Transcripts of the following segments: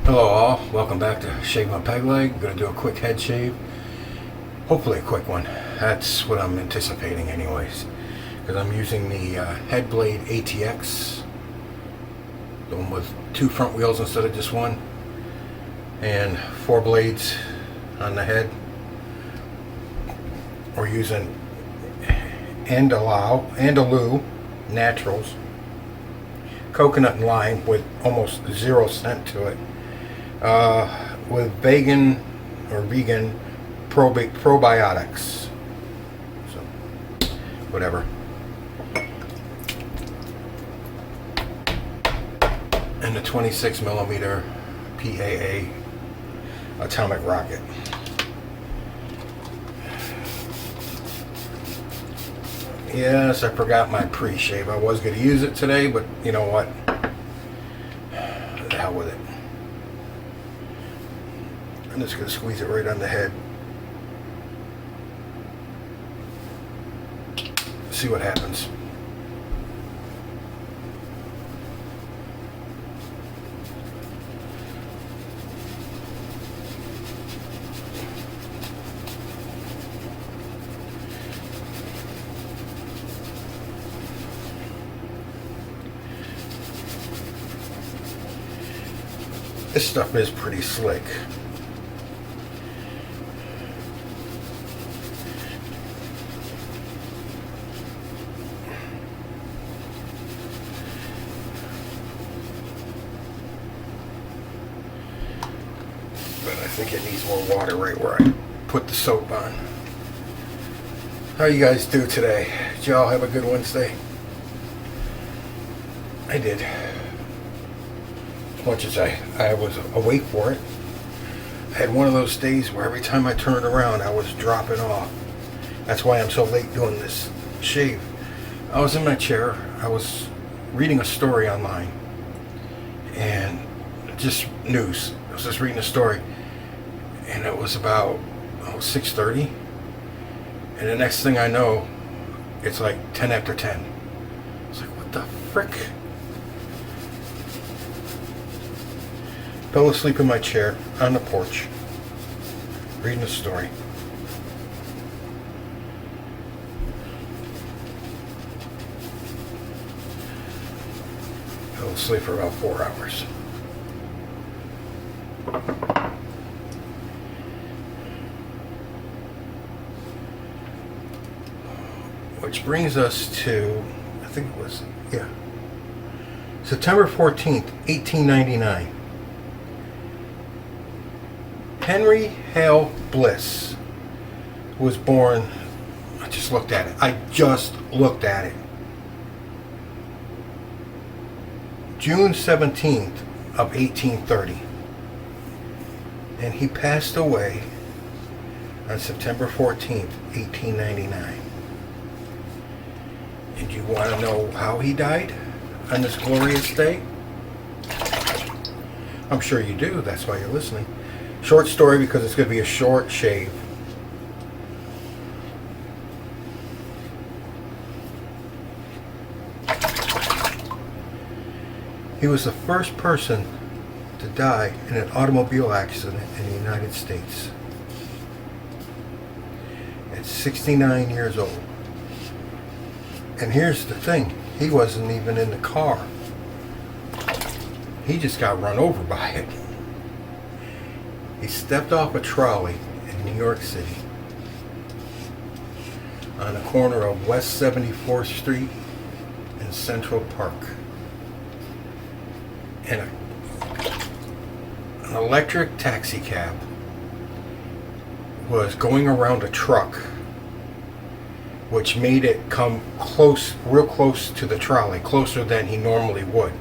Hello all, welcome back to Shave My Peg Leg. I'm going to do a quick head shave. Hopefully a quick one. That's what I'm anticipating anyways. Because I'm using the Headblade ATX. The one with 2 front wheels instead of just one. And 4 blades on the head. We're using Andalou Naturals. Coconut and lime with almost 0 scent to it. With vegan probiotics. So, whatever. And the 26mm PAA atomic rocket. Yes, I forgot my pre-shave. I was going to use it today, but you know what? The hell with it. I'm just going to squeeze it right on the head. See what happens. This stuff is pretty slick. But I think it needs more water right where I put the soap on. How you guys do today? Did y'all have a good Wednesday? I did. As much as I was awake for it. I had one of those days where every time I turned around I was dropping off. That's why I'm so late doing this shave. I was in my chair. I was reading a story online. And just news. I was just reading a story. And it was about 6:30. And the next thing I know, it's like 10 after 10. It's like, what the frick? Fell asleep in my chair on the porch, reading a story. Fell asleep for about 4 hours. Which brings us to, I think it was, September 14th, 1899. Henry Hale Bliss was born. I just looked at it. June 17th of 1830. And he passed away on September 14th, 1899. And you want to know how he died on this glorious day? I'm sure you do. That's why you're listening. Short story because it's going to be a short shave. He was the first person to die in an automobile accident in the United States. At 69 years old. And here's the thing. He wasn't even in the car. He just got run over by it. He stepped off a trolley in New York City on the corner of West 74th Street and Central Park. And an electric taxi cab was going around a truck, which made it come close, real close to the trolley, closer than he normally would,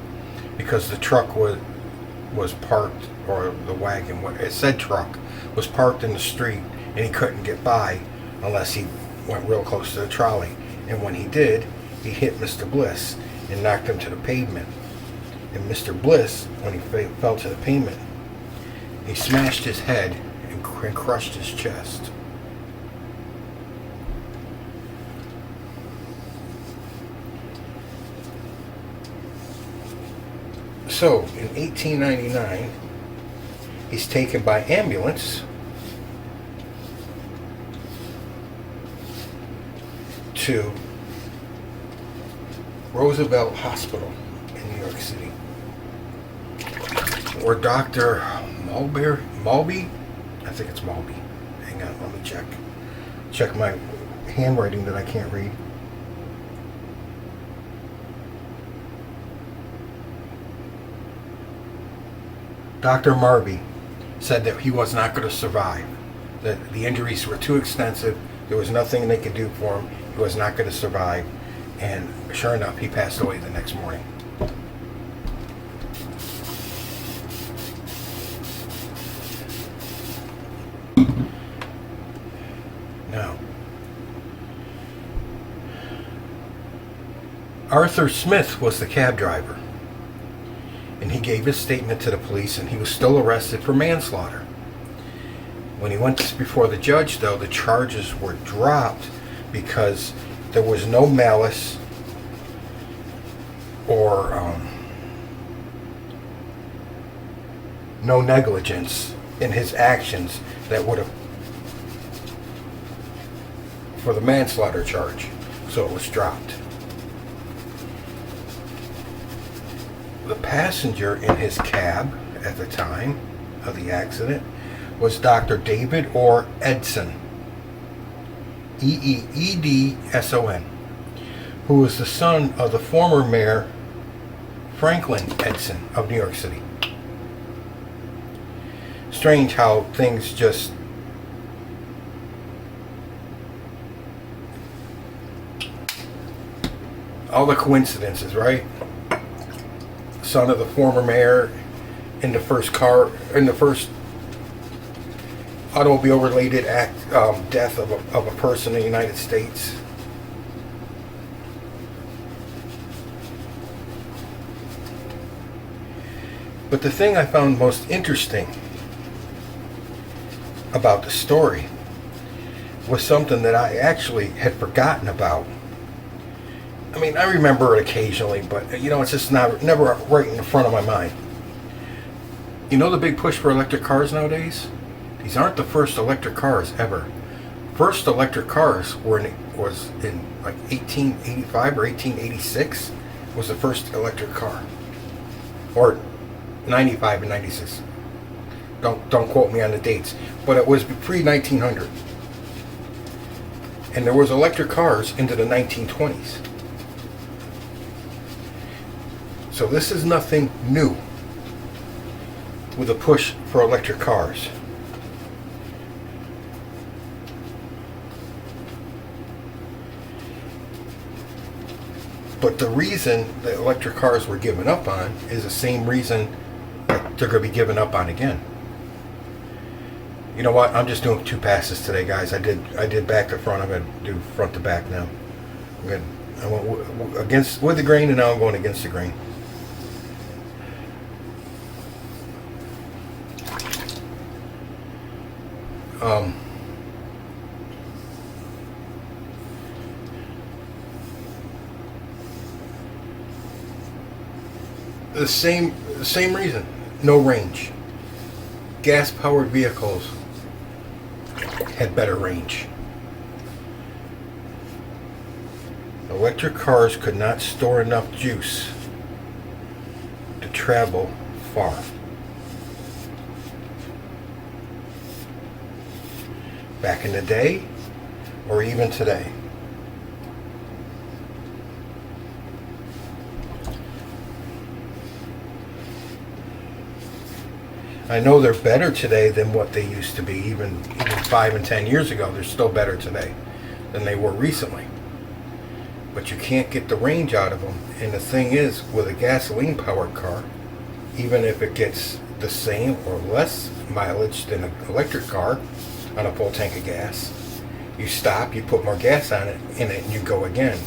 because the truck was parked, or the wagon, what it said truck, was parked in the street, and he couldn't get by unless he went real close to the trolley. And when he did, he hit Mr. Bliss and knocked him to the pavement. And Mr. Bliss, when he fell to the pavement, he smashed his head and crushed his chest. So, in 1899, He's taken by ambulance to Roosevelt Hospital in New York City, where Dr. Mulby, I think it's Mulby. Hang on, let me check my handwriting that I can't read. Dr. Marby said that he was not going to survive, that the injuries were too extensive, there was nothing they could do for him, he was not going to survive, and sure enough, he passed away the next morning. Now, Arthur Smith was the cab driver, and he gave his statement to the police, and he was still arrested for manslaughter. When he went before the judge, though, the charges were dropped because there was no malice or no negligence in his actions that would have, for the manslaughter charge, so it was dropped. The passenger in his cab at the time of the accident was Dr. David Orr Edson, Eedson, who was the son of the former mayor Franklin Edson of New York City. Strange how things just all the coincidences, right? Son of the former mayor in the first automobile-related death of a person in the United States. But the thing I found most interesting about the story was something that I actually had forgotten about. I mean, I remember it occasionally, but it's just never right in the front of my mind. You know the big push for electric cars nowadays? These aren't the first electric cars ever. First electric cars was in like 1885 or 1886 was the first electric car, or 95 and 96. Don't quote me on the dates, but it was pre-1900, and there was electric cars into the 1920s. So this is nothing new with a push for electric cars. But the reason that electric cars were given up on is the same reason that they're going to be given up on again. You know what? I'm just doing 2 passes today, guys. I did back to front. I'm going to do front to back now. I went with the grain, and now I'm going against the grain. The same reason. No range. Gas-powered vehicles had better range. Electric cars could not store enough juice to travel far. Back in the day, or even today. I know they're better today than what they used to be, even 5 and 10 years ago. They're still better today than they were recently. But you can't get the range out of them. And the thing is, with a gasoline-powered car, even if it gets the same or less mileage than an electric car on a full tank of gas, you stop, you put more gas on it, and you go again.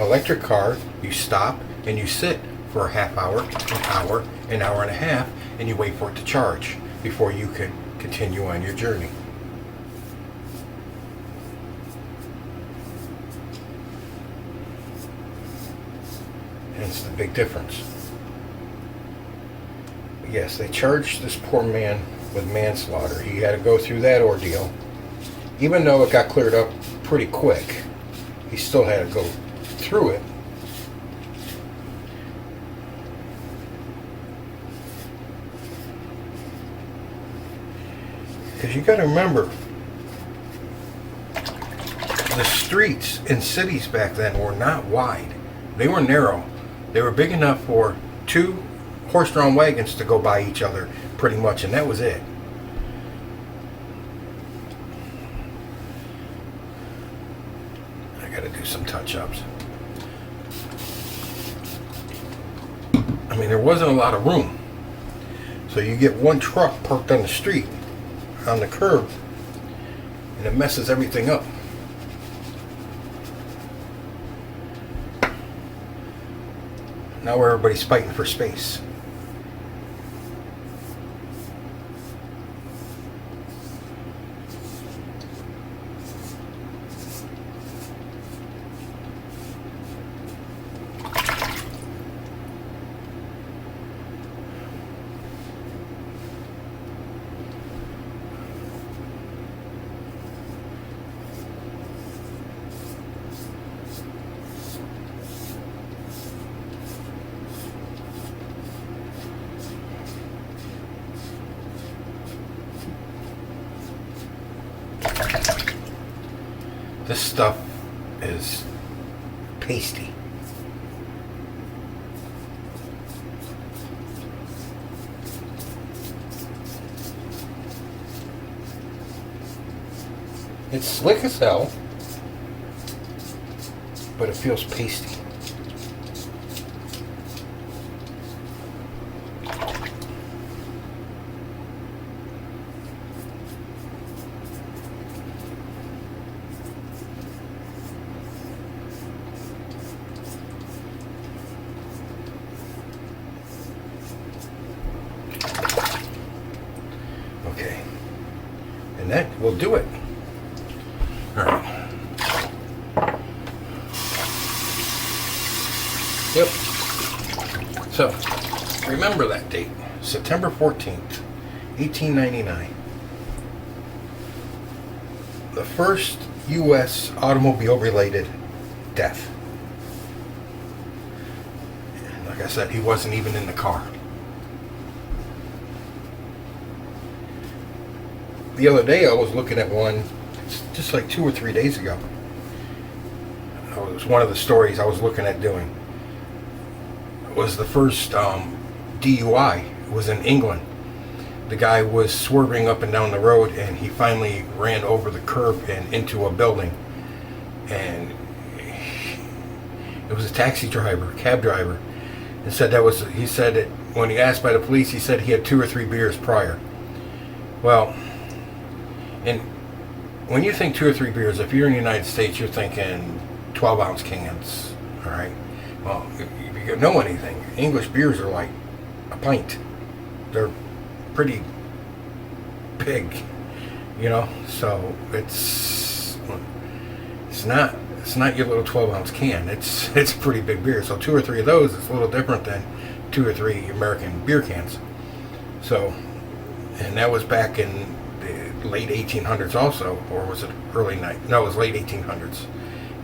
Electric car, you stop and you sit for a half hour, an hour and a half, and you wait for it to charge before you can continue on your journey. Hence the big difference. Yes, they charged this poor man with manslaughter. He had to go through that ordeal. Even though it got cleared up pretty quick, he still had to go through it. Because you got to remember, the streets in cities back then were not wide. They were narrow. They were big enough for 2 horse-drawn wagons to go by each other, pretty much, and that was it. I got to do some touch-ups. I mean, there wasn't a lot of room. So you get one truck parked on the street, on the curb, and it messes everything up. Now everybody's fighting for space. This stuff is pasty. It's slick as hell, but it feels pasty. Okay, and that will do it. All right. Yep. So, remember that date, September 14th, 1899. The first U.S. automobile-related death. And like I said, he wasn't even in the car. The other day I was looking at one, just like 2 or 3 days ago. It was one of the stories I was looking at doing. It was the first DUI. It was in England. The guy was swerving up and down the road, and he finally ran over the curb and into a building. And it was a taxi driver, a cab driver, and said that was. He said that when he asked by the police, he said he had 2 or 3 beers prior. Well. And when you think 2 or 3 beers, if you're in the United States, you're thinking 12-ounce cans, all right? Well, if you know anything, English beers are like a pint. They're pretty big, you know? So it's not your little 12-ounce can. It's a pretty big beer. So 2 or 3 of those is a little different than 2 or 3 American beer cans. So, and that was back in the late 1800s also, or was it early night? No, it was late 1800s,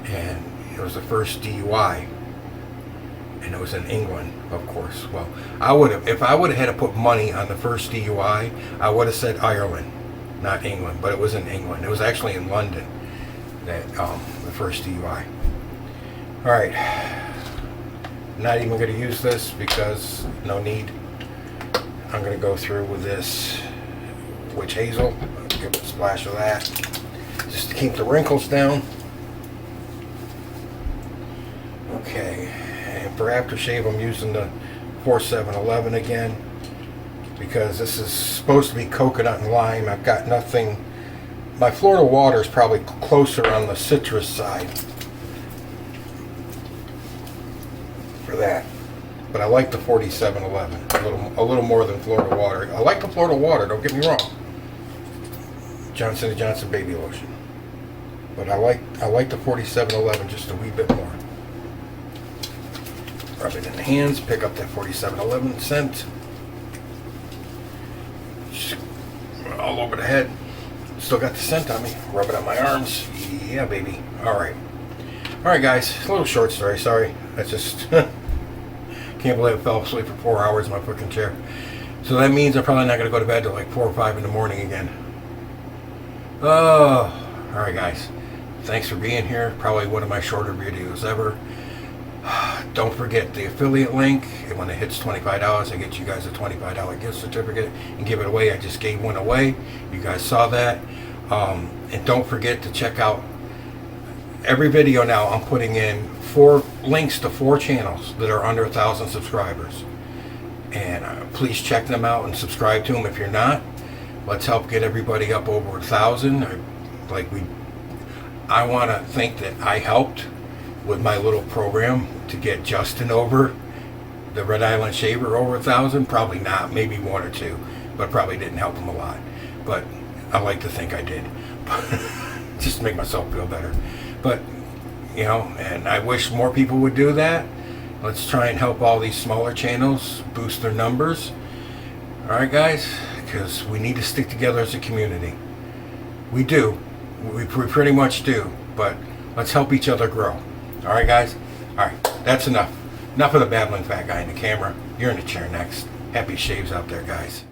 and it was the first DUI, and it was in England, of course. Well, if I would have had to put money on the first DUI, I would have said Ireland, not England, but it was in England. It was actually in London that the first DUI. All right, not even going to use this because no need. I'm going to go through with this witch hazel. Give it a splash of that just to keep the wrinkles down. Okay, and for aftershave I'm using the 4711 again because this is supposed to be coconut and lime. I've got nothing. My Florida water is probably closer on the citrus side for that, but I like the 4711 a little more than Florida water. I like the Florida water, don't get me wrong. Johnson & Johnson baby lotion, but I like the 4711 just a wee bit more. Rub it in the hands, pick up that 4711 scent. Just all over the head. Still got the scent on me. Rub it on my arms. Yeah, baby. Alright. Alright, guys. A little short story. Sorry. I just can't believe I fell asleep for 4 hours in my fucking chair. So that means I'm probably not going to go to bed till like 4 or 5 in the morning again. Oh. Alright, guys. Thanks for being here. Probably one of my shorter videos ever. Don't forget the affiliate link. And when it hits $25, I get you guys a $25 gift certificate and give it away. I just gave one away. You guys saw that. And don't forget to check out every video now. I'm putting in 4 links to 4 channels that are under 1,000 subscribers. And please check them out and subscribe to them if you're not. Let's help get everybody up over 1,000. I want to think that I helped with my little program to get Justin over, the Red Island Shaver, over 1,000. Probably not, maybe 1 or 2, but probably didn't help him a lot. But I like to think I did, just to make myself feel better. But you know, and I wish more people would do that. Let's try and help all these smaller channels boost their numbers. All right, guys, because we need to stick together as a community. We do. We pretty much do. But let's help each other grow. All right, guys? All right, that's enough. Enough of the babbling fat guy in the camera. You're in the chair next. Happy shaves out there, guys.